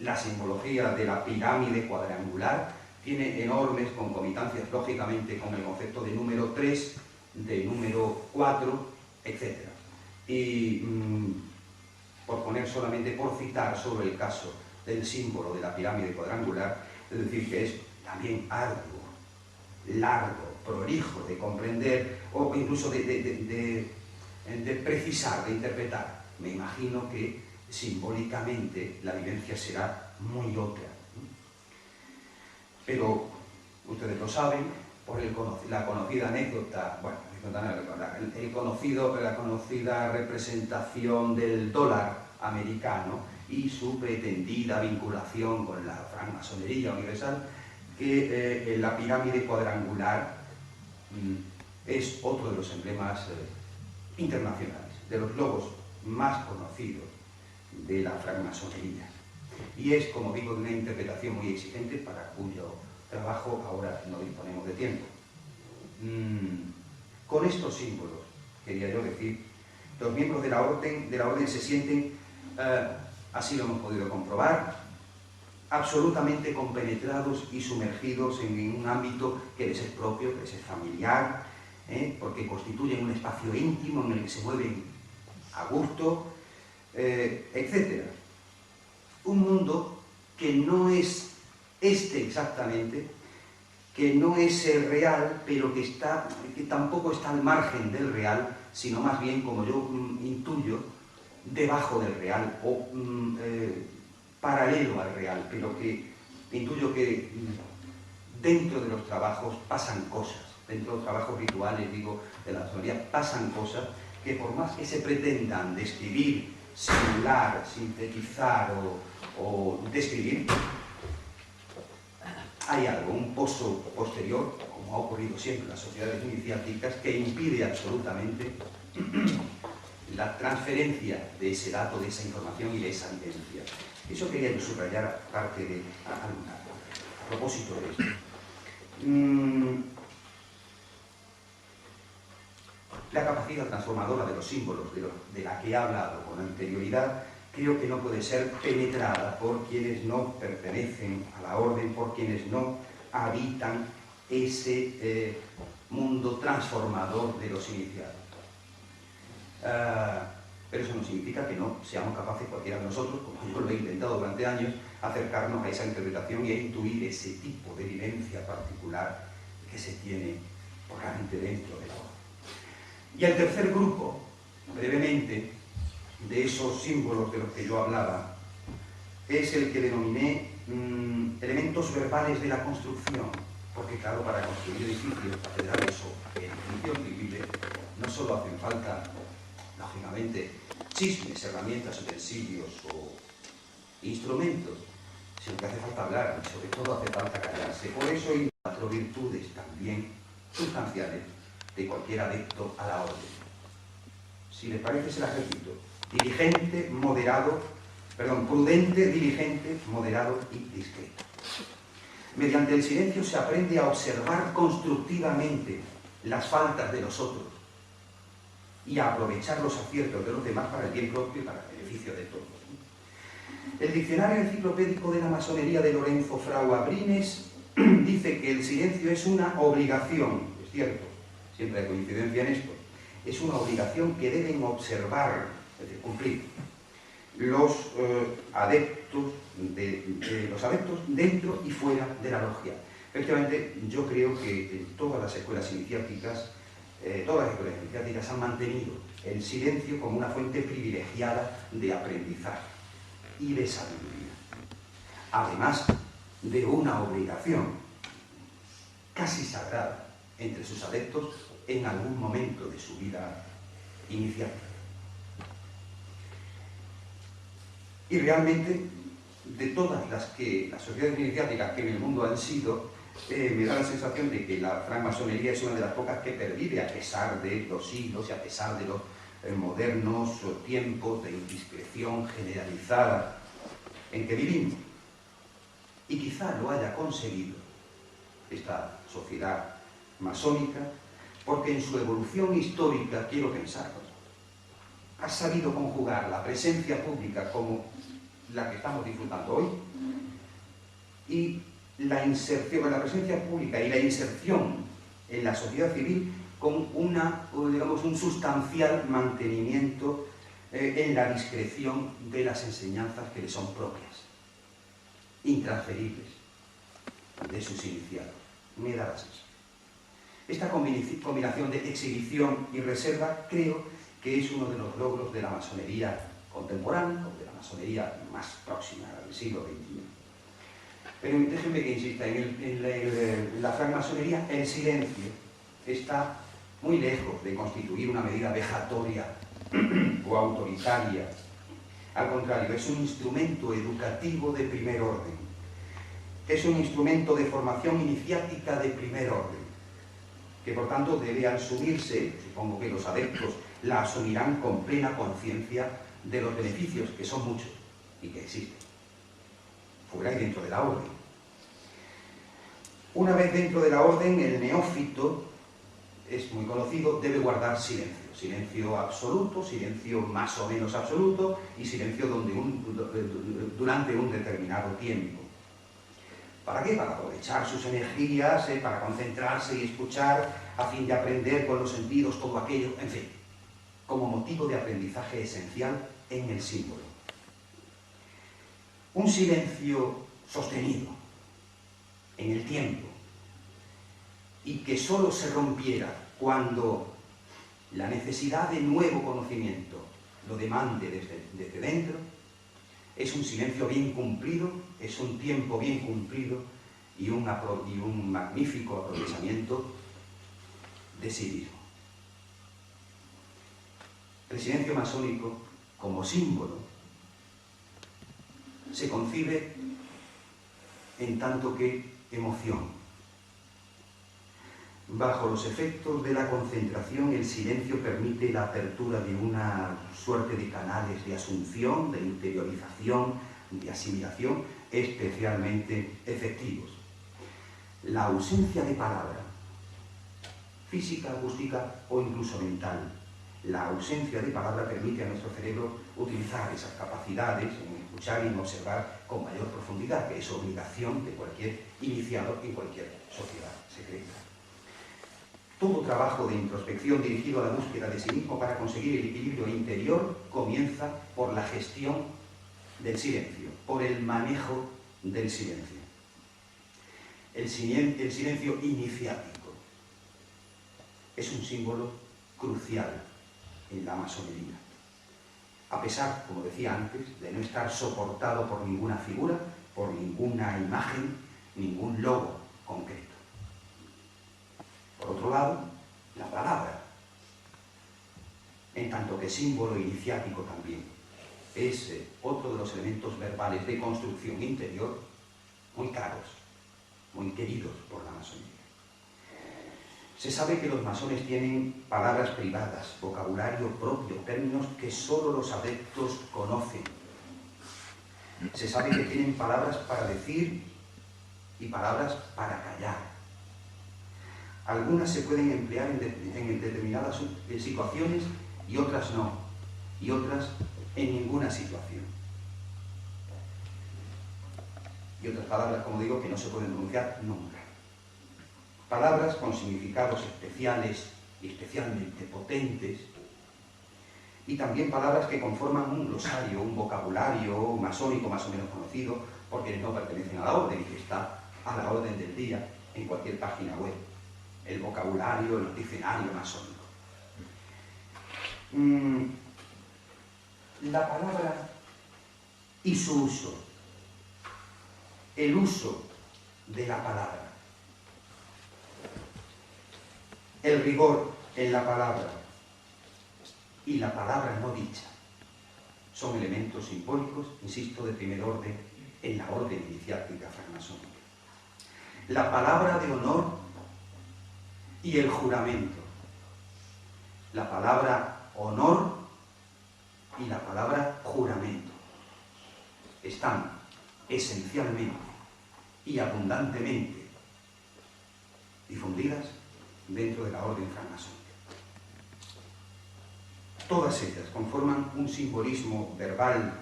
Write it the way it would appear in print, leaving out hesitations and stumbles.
la simbología de la pirámide cuadrangular tiene enormes concomitancias, lógicamente, con el concepto de número 3, de número 4, etc. Y por poner solamente, por citar sobre el caso del símbolo de la pirámide cuadrangular, es decir, que es también arduo, largo, prolijo de comprender o incluso de precisar, de interpretar. Me imagino que simbólicamente la vivencia será muy otra. Pero ustedes lo saben, por la conocida anécdota, bueno, la conocida representación del dólar americano y su pretendida vinculación con la francmasonería universal, que la pirámide cuadrangular es otro de los emblemas internacionales, de los logos más conocidos de la francmasonería. Y es, como digo, de una interpretación muy exigente para cuyo trabajo ahora no disponemos de tiempo. Con estos símbolos, quería yo decir, los miembros de la orden se sienten, así lo hemos podido comprobar, absolutamente compenetrados y sumergidos en un ámbito que les es propio, que les es familiar, porque constituyen un espacio íntimo en el que se mueven a gusto, etc. Un mundo que no es este exactamente, que no es el real, pero que tampoco está al margen del real, sino más bien, como yo intuyo, debajo del real o paralelo al real, pero que intuyo que dentro de los trabajos pasan cosas, dentro de los trabajos rituales, digo, de la masonería, pasan cosas que por más que se pretendan describir, simular, sintetizar o describir, hay algo, un pozo posterior, como ha ocurrido siempre en las sociedades iniciáticas, que impide absolutamente la transferencia de ese dato, de esa información y de esa vivencia. Eso quería yo subrayar a propósito de esto. La capacidad transformadora de los símbolos de la que he hablado con anterioridad creo que no puede ser penetrada por quienes no pertenecen a la orden, por quienes no habitan ese mundo transformador de los iniciados. Pero eso no significa que no seamos capaces, cualquiera de nosotros, como yo lo he intentado durante años, acercarnos a esa interpretación y a intuir ese tipo de vivencia particular que se tiene probablemente dentro de la orden. Y el tercer grupo, brevemente, de esos símbolos de los que yo hablaba, es el que denominé elementos verbales de la construcción, porque claro, para construir edificios, catedrales o edificios civiles, no solo hacen falta, lógicamente, chismes, herramientas, utensilios o instrumentos, sino que hace falta hablar y sobre todo hace falta callarse. Por eso hay 4 virtudes también sustanciales de cualquier adepto a la orden. Si les parece, se las repito. Diligente, moderado, prudente, diligente, moderado y discreto. Mediante el silencio se aprende a observar constructivamente las faltas de los otros y a aprovechar los aciertos de los demás para el bien propio y para el beneficio de todos. El diccionario enciclopédico de la masonería de Lorenzo Frau Abrines dice que el silencio es una obligación, es cierto, siempre hay coincidencia en esto, es una obligación que deben observar, es decir, cumplir, los adeptos dentro y fuera de la logia. Efectivamente, yo creo que todas las escuelas iniciáticas han mantenido el silencio como una fuente privilegiada de aprendizaje y de sabiduría, además de una obligación casi sagrada entre sus adeptos en algún momento de su vida iniciática. Y realmente, de todas las sociedades iniciáticas que en el mundo han sido, me da la sensación de que la francmasonería es una de las pocas que pervive a pesar de los siglos y a pesar de los modernos tiempos de indiscreción generalizada en que vivimos. Y quizá lo haya conseguido esta sociedad masónica porque en su evolución histórica, quiero pensar, ha sabido conjugar la presencia pública como la que estamos disfrutando hoy, y la inserción, la presencia pública y la inserción en la sociedad civil con un sustancial mantenimiento en la discreción de las enseñanzas que le son propias, intransferibles de sus iniciados. Me da la sensación. Esta combinación de exhibición y reserva creo que es uno de los logros de la masonería contemporánea, o de la masonería más próxima al siglo XXI. Pero déjenme que insista, en la francmasonería el silencio está muy lejos de constituir una medida vejatoria o autoritaria. Al contrario, es un instrumento educativo de primer orden. Es un instrumento de formación iniciática de primer orden, que por tanto debe asumirse, supongo que los adeptos la asumirán con plena conciencia de los beneficios, que son muchos y que existen, fuera y dentro de la orden. Una vez dentro de la orden, el neófito, es muy conocido, debe guardar silencio. Silencio absoluto, silencio más o menos absoluto y silencio durante un determinado tiempo. ¿Para qué? Para aprovechar sus energías, para concentrarse y escuchar, a fin de aprender con los sentidos todo aquello, en fin, como motivo de aprendizaje esencial en el símbolo. Un silencio sostenido en el tiempo y que solo se rompiera cuando la necesidad de nuevo conocimiento lo demande desde dentro, es un silencio bien cumplido, es un tiempo bien cumplido y un magnífico aprovechamiento de sí mismo. El silencio masónico, como símbolo, se concibe en tanto que emoción. Bajo los efectos de la concentración, el silencio permite la apertura de una suerte de canales de asunción, de interiorización, de asimilación, especialmente efectivos. La ausencia de palabra, física, acústica o incluso mental, la ausencia de palabra permite a nuestro cerebro utilizar esas capacidades en escuchar y en observar con mayor profundidad, que es obligación de cualquier iniciado en cualquier sociedad secreta. Todo trabajo de introspección dirigido a la búsqueda de sí mismo para conseguir el equilibrio interior comienza por la gestión del silencio, por el manejo del silencio. El silencio iniciático es un símbolo crucial en la masonería. A pesar, como decía antes, de no estar soportado por ninguna figura, por ninguna imagen, ningún logo concreto. Por otro lado, la palabra, en tanto que símbolo iniciático también, es otro de los elementos verbales de construcción interior muy caros, muy queridos por la masonería. Se sabe que los masones tienen palabras privadas, vocabulario propio, términos que solo los adeptos conocen. Se sabe que tienen palabras para decir y palabras para callar. Algunas se pueden emplear en determinadas situaciones y otras no, y otras en ninguna situación. Y otras palabras, como digo, que no se pueden pronunciar nunca. Palabras con significados especiales y especialmente potentes, y también palabras que conforman un glosario, un vocabulario masónico más o menos conocido, porque no pertenecen a la orden y que está a la orden del día en cualquier página web. El vocabulario, el diccionario masónico. La palabra y su uso. El uso de la palabra. El rigor en la palabra y la palabra no dicha son elementos simbólicos, insisto, de primer orden en la orden iniciática francmasónica. La palabra de honor y el juramento. La palabra honor y la palabra juramento están esencialmente y abundantemente difundidas dentro de la orden francmasónica. Todas ellas conforman un simbolismo verbal